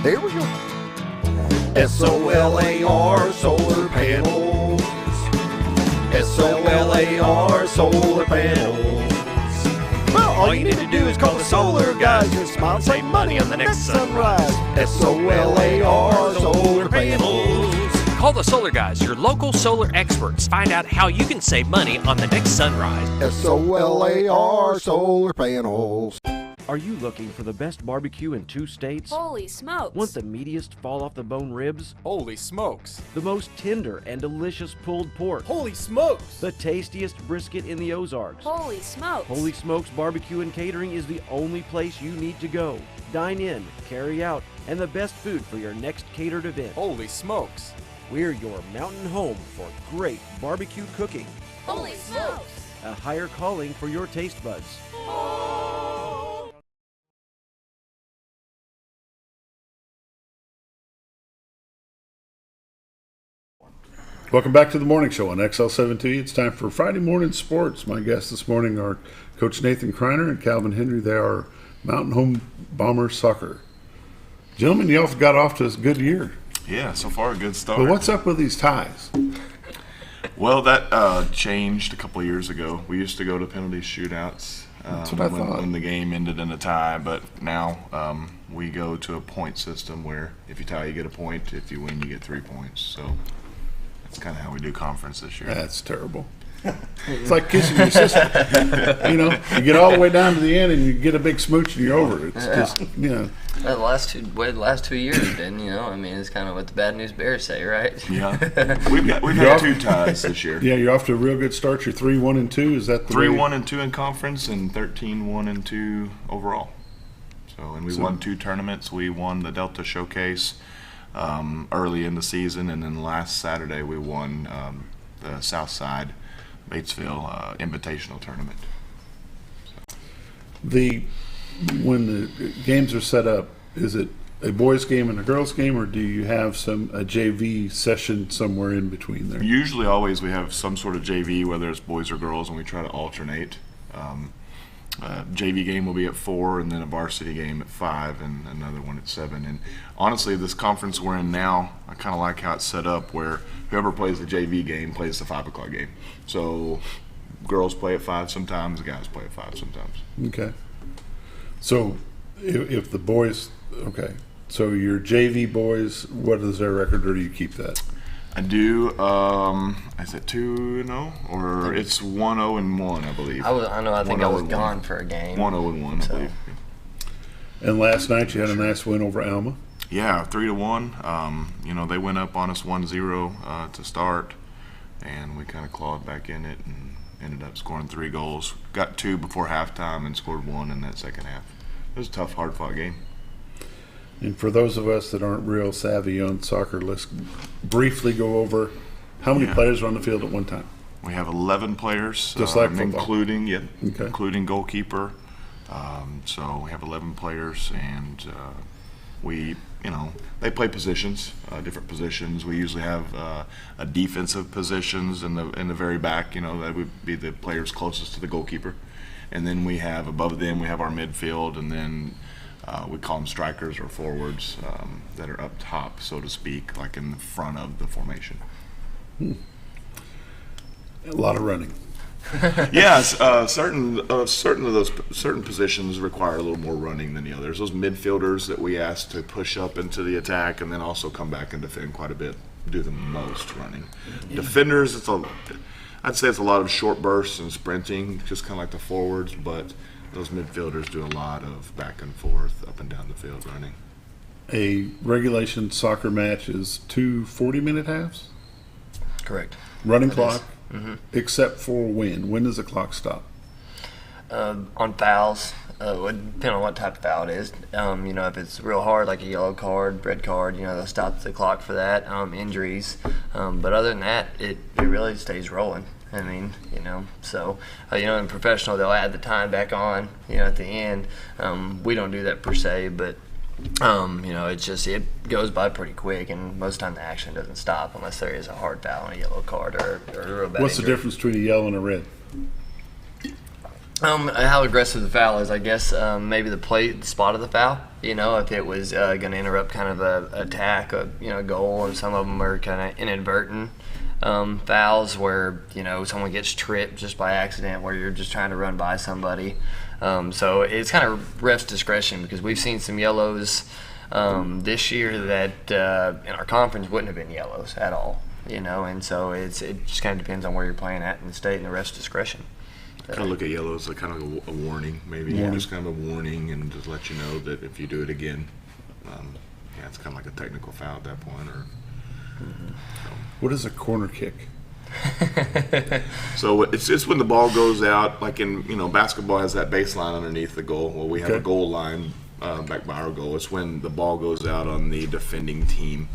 There we go. SOLAR solar panels. SOLAR solar panels. Well, All you need to do is call the solar guys and smile and save money on the next sunrise. SOLAR, solar panels. Call the Solar Guys, your local solar experts. Find out how you can save money on the next sunrise. SOLAR, solar panels. Are you looking for the best barbecue in 2 states? Holy smokes! Want the meatiest fall-off-the-bone ribs? Holy smokes! The most tender and delicious pulled pork? Holy smokes! The tastiest brisket in the Ozarks? Holy smokes! Holy Smokes Barbecue and Catering is the only place you need to go. Dine in, carry out, and the best food for your next catered event. Holy smokes! We're your mountain home for great barbecue cooking. Holy smokes! A higher calling for your taste buds. Welcome back to the morning show on XL7-TV. It's time for Friday morning sports. My guests this morning are Coach Nathan Criner and Calvin Henry. They are Mountain Home Bombers soccer. Gentlemen, y'all got off to a good year. Yeah, so far a good start. But what's up with these ties? Well, that changed a couple of years ago. We used to go to penalty shootouts That's what I thought. when the game ended in a tie, but now we go to a point system where if you tie, you get a point. If you win, you get 3 points. So that's kind of how we do conference this year. That's terrible. It's like kissing your sister. You know, you get all the way down to the end and you get a big smooch and you're over. It's just, you know. The last 2 years have been, you know, I mean, it's kind of what the bad news bears say, right? Yeah. We've had 2 ties this year. Yeah, you're off to a real good start. You're 3-1-2. Is that the 3-1-2 in conference and 13-1-2 overall. So, and we won 2 tournaments. We won the Delta Showcase early in the season, and then last Saturday we won the Southside Batesville Invitational Tournament. When the games are set up, is it a boys game and a girls game, or do you have a JV session somewhere in between there? Usually always we have some sort of JV, whether it's boys or girls, and we try to alternate. JV game will be at 4, and then a varsity game at 5, and another one at 7. And honestly, this conference we're in now, I kind of like how it's set up, where whoever plays the JV game plays the 5 o'clock game. So girls play at 5 sometimes, the guys play at 5 sometimes. Okay. So if the boys, okay, so your JV boys, what is their record, or do you keep that? I do. Is it 2-0 or it's 1-0-1? I believe. I think I was gone for a game. 1-0-1, I believe. And last night you had a nice win over Alma. Yeah, 3-1. You know, they went up on us 1-0 to start, and we kind of clawed back in it and ended up scoring 3 goals. Got 2 before halftime and scored 1 in that second half. It was a tough, hard-fought game. And for those of us that aren't real savvy on soccer, let's briefly go over how many players are on the field at one time. We have 11 players, just like football. Including goalkeeper. So we have 11 players, and they play positions, different positions. We usually have a defensive positions in the very back. You know, that would be the players closest to the goalkeeper, and then we have above them we have our midfield, and then we call them strikers or forwards that are up top, so to speak, like in the front of the formation. A lot of running. Yes, certain positions require a little more running than the others. Those midfielders that we ask to push up into the attack and then also come back and defend quite a bit do the most running. Yeah. Defenders, I'd say it's a lot of short bursts and sprinting, just kind of like the forwards, but those midfielders do a lot of back and forth, up and down the field running. A regulation soccer match is 2 40-minute halves? Correct. Running clock, except for when? When does the clock stop? On fouls, it would depend on what type of foul it is. You know, if it's real hard, like a yellow card, red card, you know, they'll stop the clock for that. Injuries. But other than that, it really stays rolling. I mean, you know, so, you know, in professional, they'll add the time back on, you know, at the end. We don't do that per se, but, you know, it goes by pretty quick, and most of the time the action doesn't stop unless there is a hard foul and a yellow card or a real bad What's injury. the difference between a yellow and a red? How aggressive the foul is, I guess. Maybe the spot of the foul. You know, if it was going to interrupt kind of a attack, a goal, and some of them are kind of inadvertent fouls where someone gets tripped just by accident, where you're just trying to run by somebody. So it's kind of ref's discretion, because we've seen some yellows this year that in our conference wouldn't have been yellows at all, and so it just kind of depends on where you're playing at in the state and the ref's discretion. Kind of look at yellow as kind of a warning, maybe. Warning. Just kind of a warning, and just let you know that if you do it again, it's kind of like a technical foul at that point. What is a corner kick? So it's just when the ball goes out, like in basketball has that baseline underneath the goal. Well, we have a goal line back by our goal. It's when the ball goes out on the defending team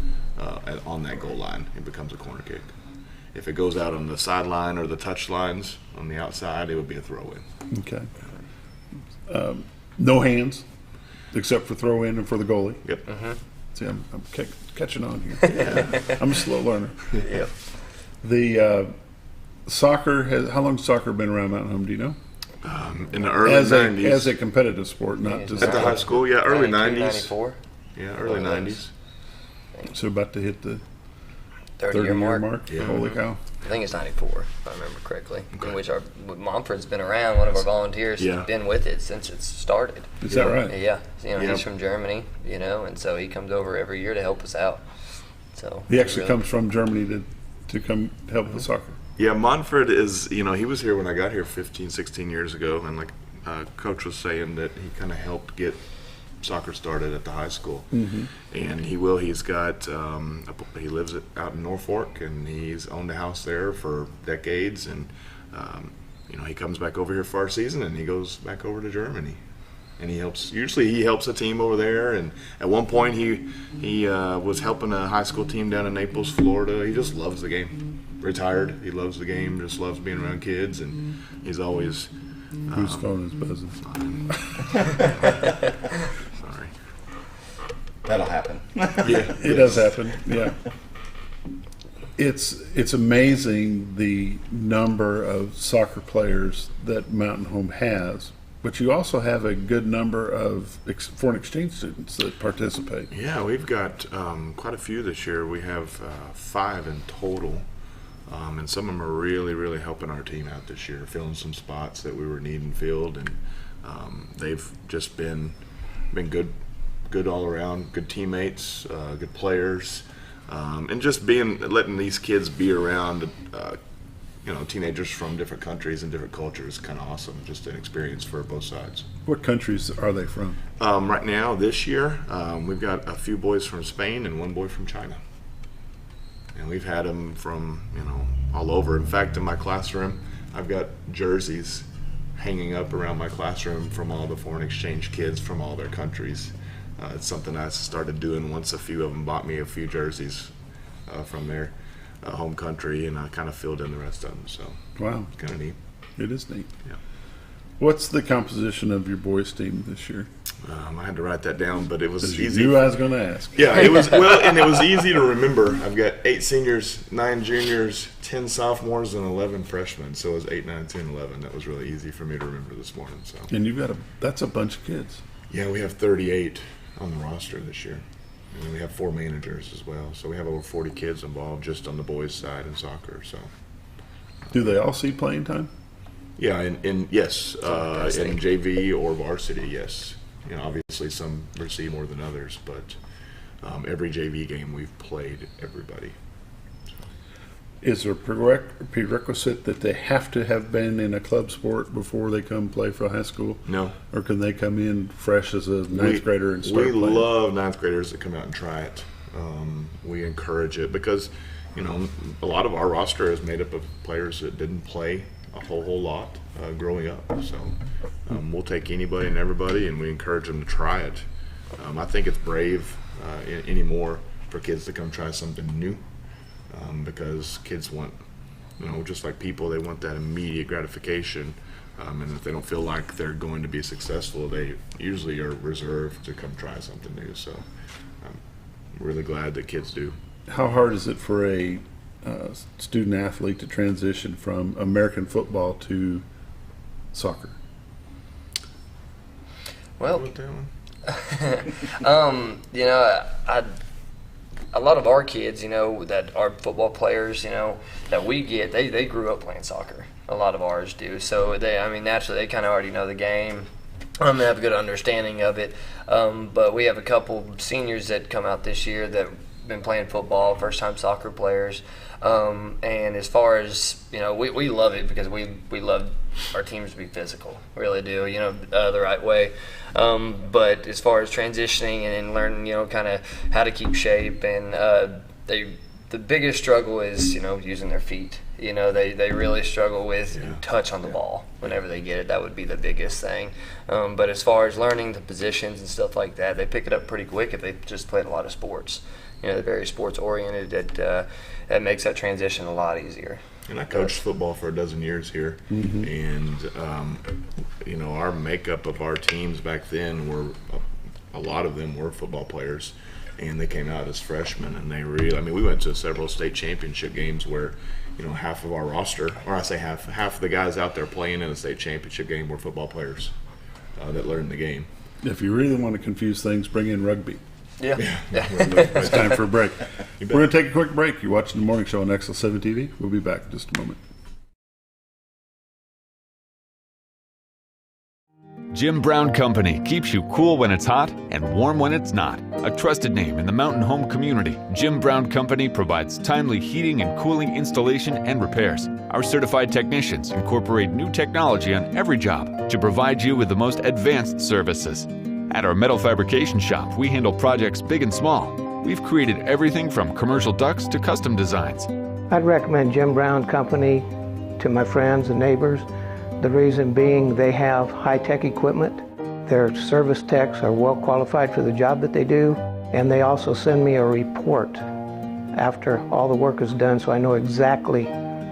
on that goal line, it becomes a corner kick. If it goes out on the sideline or the touch lines on the outside, it would be a throw-in. Okay. No hands, except for throw-in and for the goalie. Yep. See, I'm catching on here. I'm a slow learner. Yep. The soccer how long has soccer been around Mountain Home? Do you know? In the early 90s. As a competitive sport, not just at the high school. Yeah, early 90s. 94. Yeah, early 90s. So about to hit the 30-year mark. Yeah. Holy cow! I think it's 94, if I remember correctly. In which Montford's been around. One of our volunteers has been with it since it started. Is that right? Yeah. He's from Germany, and so he comes over every year to help us out. So he actually comes from Germany to come help with soccer. Yeah, Montford is, he was here when I got here 15, 16 years ago, and like Coach was saying that he kind of helped get soccer started at the high school. And he's got, he lives out in Norfolk, and he's owned a house there for decades, and, he comes back over here for our season, and he goes back over to Germany. And he helps a team over there, and at one point he was helping a high school team down in Naples, Florida. He just loves the game. Retired, he loves the game, just loves being around kids, and he's always whose phone is buzzing? Sorry. That'll happen. Yeah, it does happen. Yeah. It's amazing the number of soccer players that Mountain Home has. But you also have a good number of foreign exchange students that participate. Yeah, we've got quite a few this year. We have 5 in total, and some of them are really, really helping our team out this year, filling some spots that we were needing filled, and they've just been good all around, good teammates, good players, and just letting these kids be around. Teenagers from different countries and different cultures, kind of awesome. Just an experience for both sides. What countries are they from? Right now, this year, we've got a few boys from Spain and one boy from China. And we've had them from, all over. In fact, in my classroom, I've got jerseys hanging up around my classroom from all the foreign exchange kids from all their countries. It's something I started doing once a few of them bought me a few jerseys from their home country, and I kind of filled in the rest of them. So wow, it's kind of neat. It is neat. Yeah. What's the composition of your boys' team this year? I had to write that down, but it was easy. You knew I was going to ask. Yeah, it was and it was easy to remember. I've got 8 seniors, 9 juniors, 10 sophomores, and 11 freshmen. So it was 8, 9, 10, 11. That was really easy for me to remember this morning. So. And you've got that's a bunch of kids. Yeah, we have 38 on the roster this year. And we have 4 managers as well. So we have over 40 kids involved just on the boys' side in soccer. So, do they all see playing time? Yeah, yes, in JV or varsity, yes. Obviously some receive more than others, but every JV game we've played everybody. Is there a prerequisite that they have to have been in a club sport before they come play for high school? No. Or can they come in fresh as a ninth grader and start playing? We love ninth graders that come out and try it. We encourage it because, a lot of our roster is made up of players that didn't play a whole lot growing up. So we'll take anybody and everybody, and we encourage them to try it. I think it's brave anymore for kids to come try something new. Because kids want, just like people, they want that immediate gratification. And if they don't feel like they're going to be successful, they usually are reserved to come try something new. So I'm really glad that kids do. How hard is it for a student athlete to transition from American football to soccer? Well, a lot of our kids, that are football players, that we get, they grew up playing soccer. A lot of ours do. So naturally they kind of already know the game. They have a good understanding of it. But we have a couple seniors that come out this year that have been playing football, first-time soccer players. And as far as, we love it because we love our teams to be physical, really do, the right way. But as far as transitioning and learning, kind of how to keep shape, and the biggest struggle is, using their feet. They really struggle with touch on the ball whenever they get it. That would be the biggest thing. But as far as learning the positions and stuff like that, they pick it up pretty quick if they just played a lot of sports. They're very sports oriented. That makes that transition a lot easier. And I coached football for a dozen years here, and our makeup of our teams back then were a lot of them were football players, and they came out as freshmen, and they really, we went to several state championship games where, half of our roster, or I say half of the guys out there playing in a state championship game were football players that learned the game. If you really want to confuse things, bring in rugby. Yeah. It's time for a break. We're going to take a quick break. You're watching the morning show on XL7-TV. We'll be back in just a moment. Jim Brown Company keeps you cool when it's hot and warm when it's not. A trusted name in the mountain home community, Jim Brown Company provides timely heating and cooling installation and repairs. Our certified technicians incorporate new technology on every job to provide you with the most advanced services. At our metal fabrication shop, we handle projects big and small. We've created everything from commercial ducts to custom designs. I'd recommend Jim Brown Company to my friends and neighbors. The reason being they have high-tech equipment. Their service techs are well qualified for the job that they do, and they also send me a report after all the work is done so I know exactly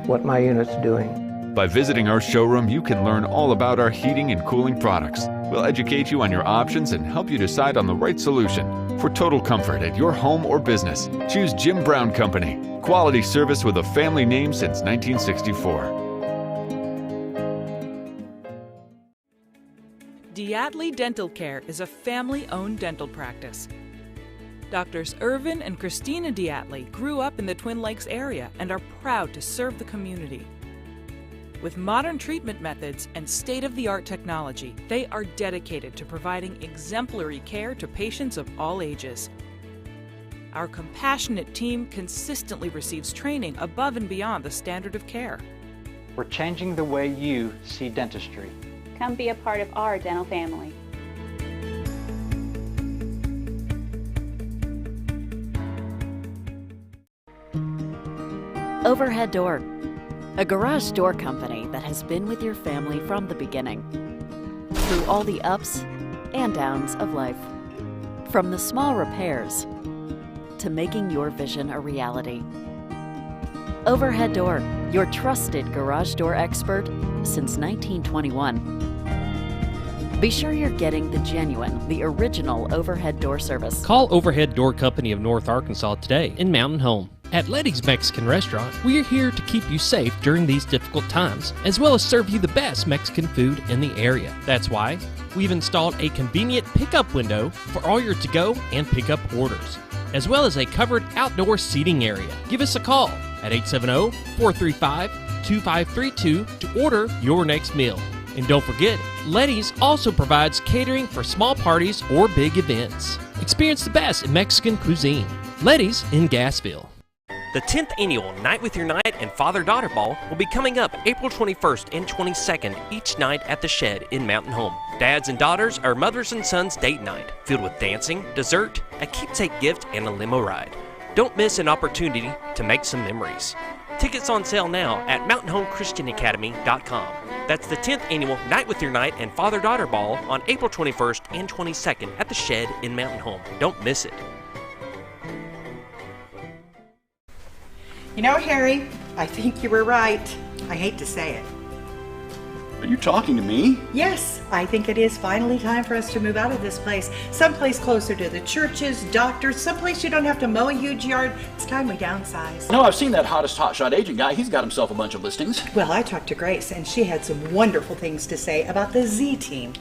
what my unit's doing. By visiting our showroom, you can learn all about our heating and cooling products. We'll educate you on your options and help you decide on the right solution. For total comfort at your home or business, choose Jim Brown Company. Quality service with a family name since 1964. Diatley Dental Care is a family-owned dental practice. Doctors Irvin and Christina Diatley grew up in the Twin Lakes area and are proud to serve the community. With modern treatment methods and state-of-the-art technology, they are dedicated to providing exemplary care to patients of all ages. Our compassionate team consistently receives training above and beyond the standard of care. We're changing the way you see dentistry. Come be a part of our dental family. Overhead Door, a garage door company that has been with your family from the beginning, through all the ups and downs of life. From the small repairs to making your vision a reality. Overhead Door, your trusted garage door expert since 1921. Be sure you're getting the genuine, the original overhead door service. Call Overhead Door Company of North Arkansas today in Mountain Home. At Letty's Mexican Restaurant, we are here to keep you safe during these difficult times, as well as serve you the best Mexican food in the area. That's why we've installed a convenient pickup window for all your to-go and pickup orders, as well as a covered outdoor seating area. Give us a call at 870-435-2532 to order your next meal. And don't forget, Letty's also provides catering for small parties or big events. Experience the best in Mexican cuisine. Letty's in Gassville. The 10th annual Night with Your Night and Father-Daughter Ball will be coming up April 21st and 22nd each night at the Shed in Mountain Home. Dads and daughters or mothers and sons date night, filled with dancing, dessert, a keepsake gift, and a limo ride. Don't miss an opportunity to make some memories. Tickets on sale now at mountainhomechristianacademy.com. That's the 10th annual Night with Your Night and Father-Daughter Ball on April 21st and 22nd at the Shed in Mountain Home. Don't miss it. You know, Harry, I think you were right. I hate to say it. Are you talking to me? Yes, I think it is finally time for us to move out of this place. Someplace closer to the churches, doctors, someplace you don't have to mow a huge yard. It's time we downsize. No, I've seen that hottest hotshot agent guy. He's got himself a bunch of listings. Well, I talked to Grace, and she had some wonderful things to say about the Z Team.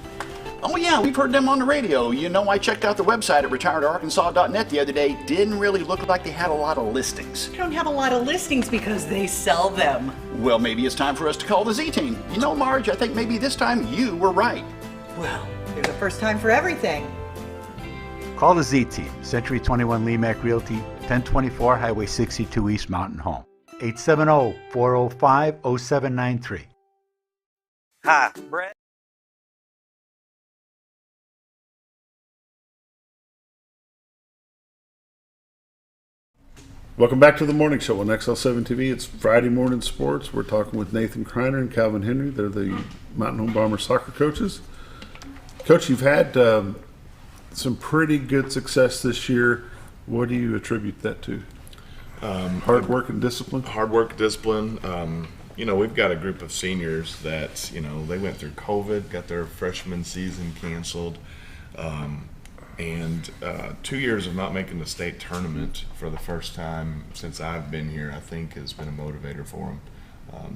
Oh yeah, we've heard them on the radio. You know, I checked out the website at retiredarkansas.net the other day. Didn't really look like they had a lot of listings. They don't have a lot of listings because they sell them. Well, maybe it's time for us to call the Z Team. You know, Marge, I think maybe this time you were right. Well, a first time for everything. Call the Z Team, Century 21 LeMac Realty, 1024 Highway 62 East Mountain Home. 870-405-0793. Hi, Brett. Welcome back to the morning show on XL7-TV. It's Friday morning sports. We're talking with Nathan Criner and Calvin Henry. They're the Mountain Home Bombers soccer coaches. Coach, you've had some pretty good success this year. What do you attribute that to? Hard work and discipline? Hard work, discipline. We've got a group of seniors that, they went through COVID, got their freshman season canceled. And 2 years of not making the state tournament for the first time since I've been here, I think, has been a motivator for them.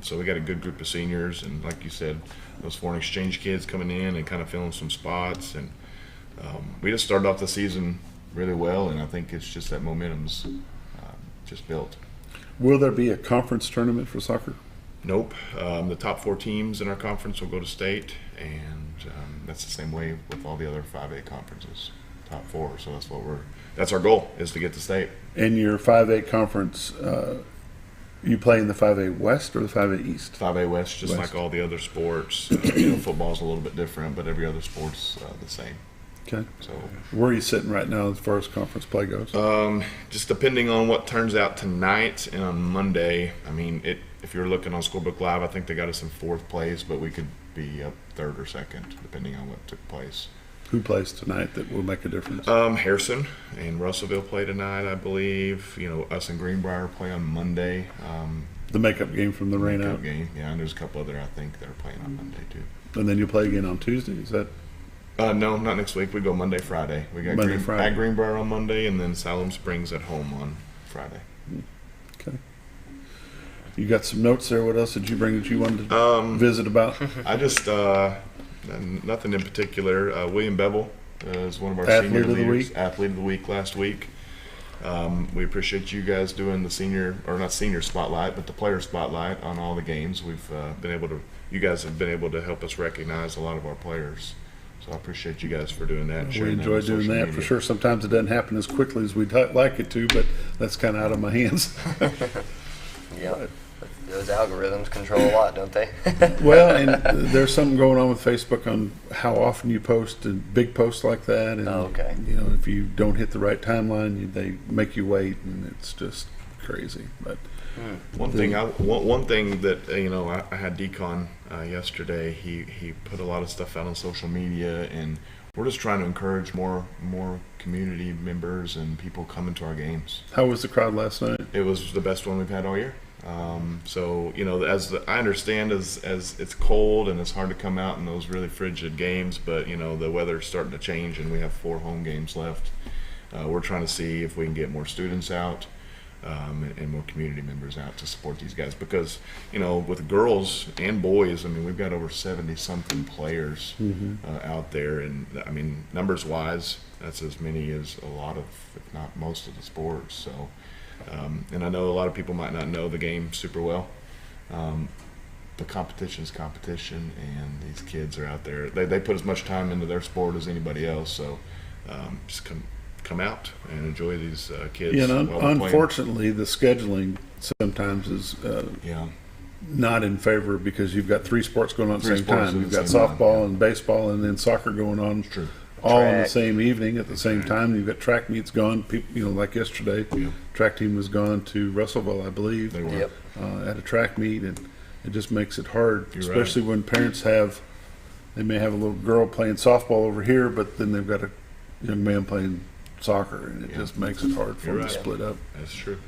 So we got a good group of seniors, and like you said, those foreign exchange kids coming in and kind of filling some spots. And we just started off the season really well, and I think it's just that momentum's just built. Will there be a conference tournament for soccer? Nope. The top 4 teams in our conference will go to state, and that's the same way with all the other 5A conferences. Top 4, so that's our goal, is to get to state. In your 5A conference, you play in the 5A West or the 5A East? 5A West, just like all the other sports. Football's a little bit different, but every other sport's the same. Okay. So where are you sitting right now as far as conference play goes? Just depending on what turns out tonight and on Monday. I mean, if you're looking on Scorebook Live, I think they got us in 4th place, but we could be up 3rd or 2nd, depending on what took place. Who plays tonight that will make a difference? Harrison and Russellville play tonight, I believe. Us and Greenbrier play on Monday. The makeup game from the rain out? Game, yeah, and there's a couple other, I think, that are playing on Monday, too. And then you play again on Tuesday, is that? No, not next week. We go Monday, Friday. We got Friday. at Greenbrier on Monday, and then Salem Springs at home on Friday. Okay. You got some notes there. What else did you bring that you wanted to visit about? I just nothing in particular. William Bevel is one of our Athlete senior of the leaders. week. Athlete of the week last week. We appreciate you guys doing the not senior spotlight, but the player spotlight on all the games. We've you guys have been able to help us recognize a lot of our players. So I appreciate you guys for doing that. We enjoy doing that for sure. Sometimes it doesn't happen as quickly as we'd like it to, but that's kind of out of my hands. Yeah. Those algorithms control a lot, don't they? Well, and there's something going on with Facebook on how often you post and big posts like that. And, okay. If you don't hit the right timeline, they make you wait, and it's just crazy. But one thing that I had Decon yesterday. He put a lot of stuff out on social media, and we're just trying to encourage more community members and people coming to our games. How was the crowd last night? It was the best one we've had all year. I understand as it's cold and it's hard to come out in those really frigid games, but the weather's starting to change and we have 4 home games left. We're trying to see if we can get more students out and more community members out to support these guys, because with girls and boys, I mean, we've got over 70-something players out there, and I mean, numbers wise, that's as many as a lot of, if not most of the sports. So and I know a lot of people might not know the game super well. The competition is competition, and these kids are out there. They put as much time into their sport as anybody else. So just come out and enjoy these kids. Yeah, and unfortunately, the scheduling sometimes is not in favor, because you've got 3 sports going on at the same time. You've got softball and baseball, and then soccer going on. True. All in the same evening at the same time. You've got track meets gone. People, like yesterday, track team was gone to Russellville, I believe, at a track meet, and it just makes it hard, especially when parents they may have a little girl playing softball over here, but then they've got a young man playing soccer, and it just makes it hard for them to split up. That's true.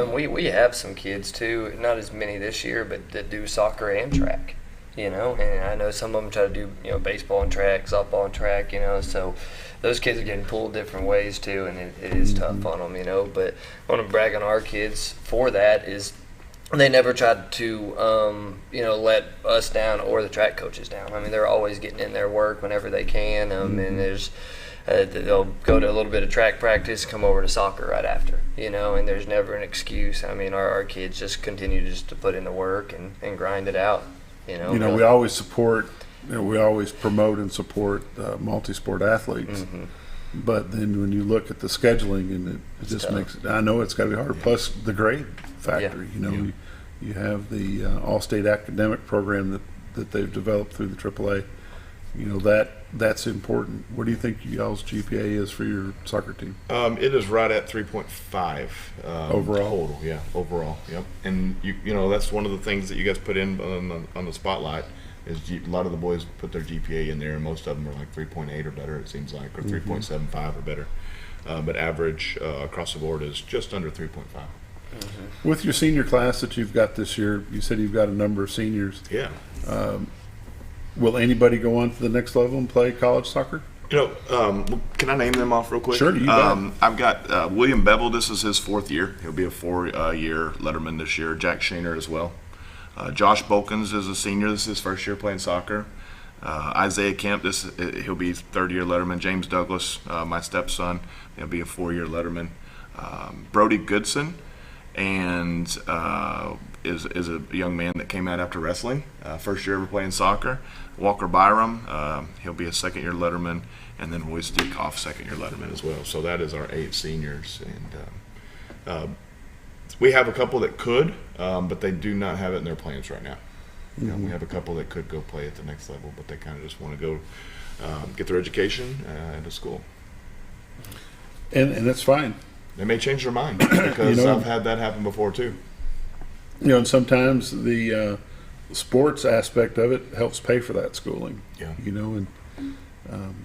We have some kids too, not as many this year, but that do soccer and track. And I know some of them try to do, baseball and track, softball and track, so those kids are getting pulled different ways too, and it is tough on them, but I want to brag on our kids for that is they never tried to, let us down or the track coaches down. I mean, they're always getting in their work whenever they can, and there's they'll go to a little bit of track practice, come over to soccer right after, and there's never an excuse. I mean, our kids just continue just to put in the work and grind it out. We always support we always promote and support multi-sport athletes. But then when you look at the scheduling, and it just makes, I know it's got to be hard. Plus the grade factor, you have the all-state academic program that they've developed through the AAA. That's important. What do you think y'all's GPA is for your soccer team? It is right at 3.5 overall. Total, yeah, overall, yep. And that's one of the things that you guys put in on the spotlight is a lot of the boys put their GPA in there, and most of them are like 3.8 or better. It seems like, or 3.75 or better. But average across the board is just under 3.5. With your senior class that you've got this year, you said you've got a number of seniors. Yeah. Will anybody go on to the next level and play college soccer? Can I name them off real quick? Sure, you bet. I've got William Bevel. This is his 4th year. He'll be a 4-year letterman this year. Jack Shaner as well. Josh Bolkins is a senior. This is his 1st year playing soccer. Isaiah Kemp, he'll be 3rd-year letterman. James Douglas, my stepson, he'll be a 4-year letterman. Brody Goodson, and is a young man that came out after wrestling, 1st year ever playing soccer. Walker Byram, he'll be a 2nd-year letterman, and then Roy Steakoff, 2nd-year letterman as well. So that is our 8 seniors, and we have a couple that could, but they do not have it in their plans right now. We have a couple that could go play at the next level, but they kind of just want to go get their education into school. And that's fine. They may change their mind because I've had that happen before too. And sometimes the sports aspect of it helps pay for that schooling. Yeah. And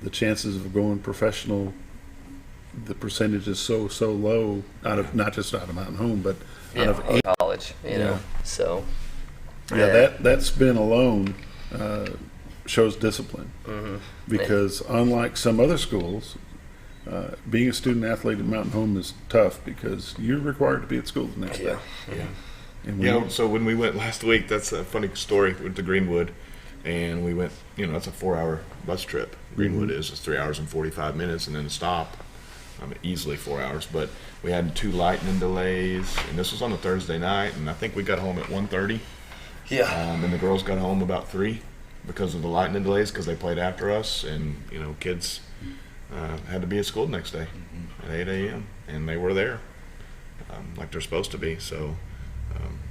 the chances of going professional, the percentage is so low not just out of Mountain Home, but out of college. So. That spin alone shows discipline, because unlike some other schools, being a student athlete at Mountain Home is tough because you're required to be at school the next day. And so when we went last week, that's a funny story. We went to Greenwood, and we went, it's a 4-hour bus trip. Greenwood is 3 hours and 45 minutes, and then a stop, easily 4 hours. But we had 2 lightning delays, and this was on a Thursday night, and I think we got home at 1:30. Yeah. And the girls got home about 3 because of the lightning delays, because they played after us, and kids had to be at school the next day at 8 a.m. and they were there like they're supposed to be. So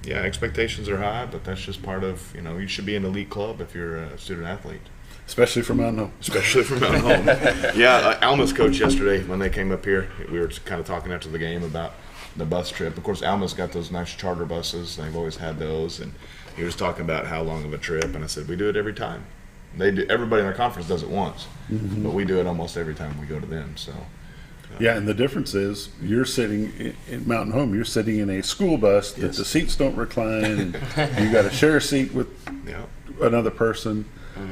expectations are high, but that's just part of you should be an elite club if you're a student athlete. Especially for Mountain Home. Especially for Mountain Home. Alma's coach yesterday, when they came up here, we were kind of talking after the game about the bus trip. Of course, Alma's got those nice charter buses. They've always had those, and he was talking about how long of a trip, and I said, we do it every time. They do. Everybody in our conference does it once, but we do it almost every time we go to them. So. And the difference is you're sitting in Mountain Home. You're sitting in a school bus that the seats don't recline, and you got to share a seat with another person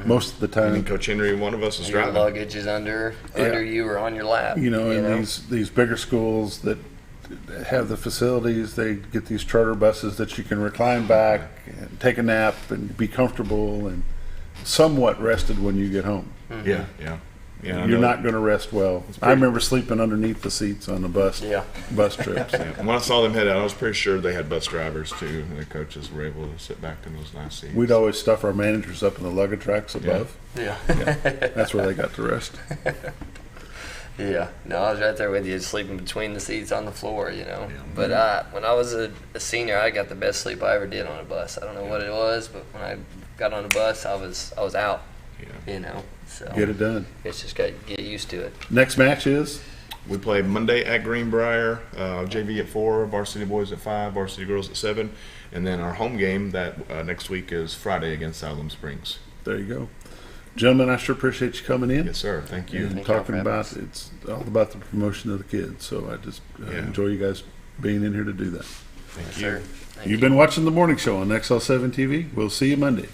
most of the time. And Coach Henry, one of us is driving. Your luggage is under you or on your lap. These bigger schools that have the facilities, they get these charter buses that you can recline back and take a nap and be comfortable and somewhat rested when you get home. Yeah. You're not going to rest well. I remember sleeping underneath the seats on the bus trips. And when I saw them head out, I was pretty sure they had bus drivers too. The coaches were able to sit back in those nice seats. We'd always stuff our managers up in the luggage racks above. Yeah. That's where they got to rest. Yeah, no, I was right there with you, sleeping between the seats on the floor, But when I was a senior, I got the best sleep I ever did on a bus. I don't know what it was, but when I got on a bus, I was out. So get it done. It's just got to get used to it. Next match is? We play Monday at Greenbrier, JV at 4, varsity boys at 5, varsity girls at 7, and then our home game that next week is Friday against Salem Springs. There you go. Gentlemen, I sure appreciate you coming in. Yes, sir. Thank you. And talking about it's all about the promotion of the kids. So I just enjoy you guys being in here to do that. Thank you. Sir. You've been watching The Morning Show on XL7-TV. We'll see you Monday.